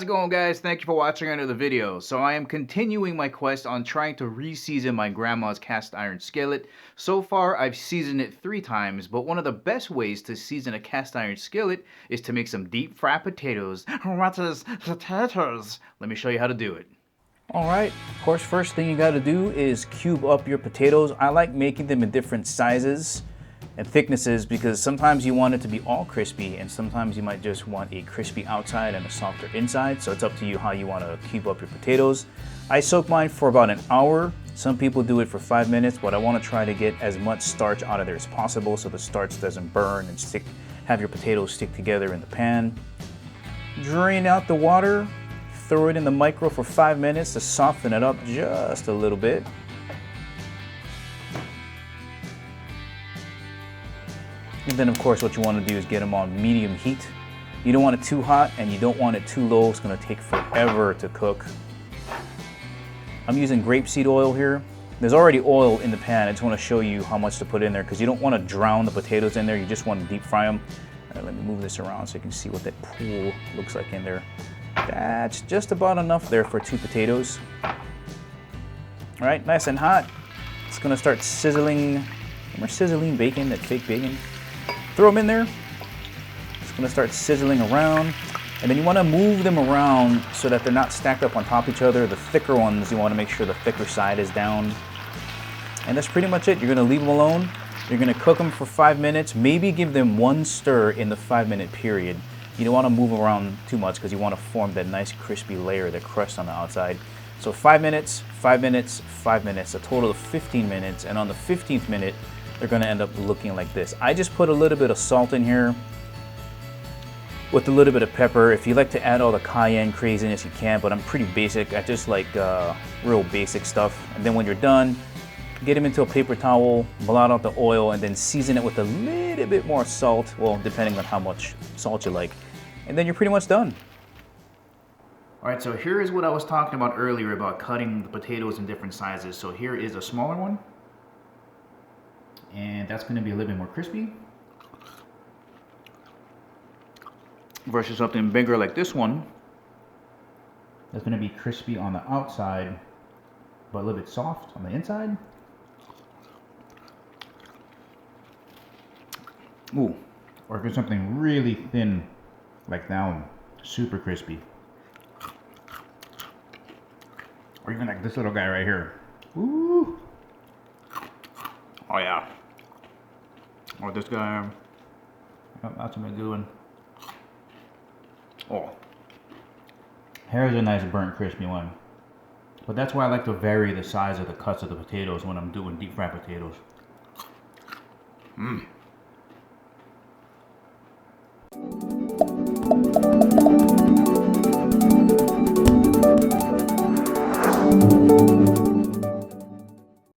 it going, guys? Thank you for watching another video. So I am continuing my quest on trying to re-season my grandma's cast iron skillet. So far, I've seasoned it 3 times, but one of the best ways to season a cast iron skillet is to make some deep fried potatoes. What is potatoes? Let me show you how to do it. Alright, of course, first thing you gotta do is cube up your potatoes. I like making them in different sizes and thicknesses because sometimes you want it to be all crispy and sometimes you might just want a crispy outside and a softer inside. So it's up to you how you want to cube up your potatoes. I soak mine for about an hour. Some people do it for 5 minutes, but I want to try to get as much starch out of there as possible so the starch doesn't burn and have your potatoes stick together in the pan. Drain out the water, throw it in the micro for 5 minutes to soften it up just a little bit. And then of course what you want to do is get them on medium heat. You don't want it too hot and you don't want it too low. It's going to take forever to cook. I'm using grapeseed oil here. There's already oil in the pan. I just want to show you how much to put in there because you don't want to drown the potatoes in there. You just want to deep fry them. Let me move this around so you can see what that pool looks like in there. That's just about enough there for 2 potatoes. All right, nice and hot. It's going to start sizzling. Remember sizzling bacon, that fake bacon? Throw them in there. It's going to start sizzling around. And then you want to move them around so that they're not stacked up on top of each other. The thicker ones, you want to make sure the thicker side is down. And that's pretty much it. You're going to leave them alone. You're going to cook them for 5 minutes. Maybe give them 1 stir in the 5-minute period. You don't want to move around too much because you want to form that nice crispy layer, that crust on the outside. So 5 minutes, 5 minutes, 5 minutes, a total of 15 minutes. And on the 15th minute, they're going to end up looking like this. I just put a little bit of salt in here with a little bit of pepper. If you like to add all the cayenne craziness, you can, but I'm pretty basic. I just like real basic stuff. And then when you're done, get them into a paper towel, blot out the oil, and then season it with a little bit more salt, well, depending on how much salt you like. And then you're pretty much done. All right, so here is what I was talking about earlier about cutting the potatoes in different sizes. So here is a smaller one. And that's going to be a little bit more crispy versus something bigger like this one that's going to be crispy on the outside but a little bit soft on the inside. Ooh, or if it's something really thin like that one, super crispy, or even like this little guy right here. Ooh. Oh yeah. Or this guy. Oh, that's a good one. Oh. Here's a nice burnt crispy one. But that's why I like to vary the size of the cuts of the potatoes when I'm doing deep fried potatoes. Mmm.